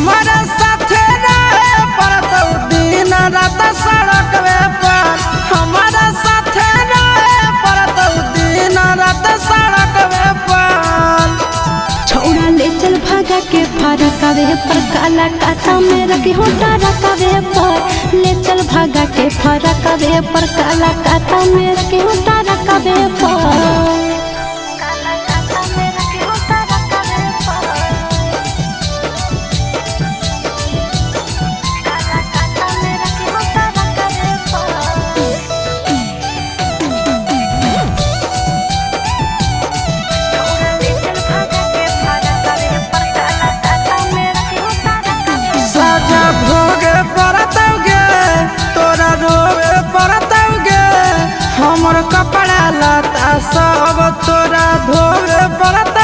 हमारा साथे रहे पड़तौ दिन रात सड़क पर। हमारा साथे रहे पड़तौ दिन रात सड़क पर। छोड़ा ले चल भागा के फरकवे पर काला काटा में रखी होटा रखवे पर। ले चल भागा के फरकवे पर काला काटा में रखी होटा रखवे पर। साजा भोगे पड़तौगे तोरा रोवे पड़तौगे। हमर कपड़ा लता सब तोरा धोवे पड़तौ।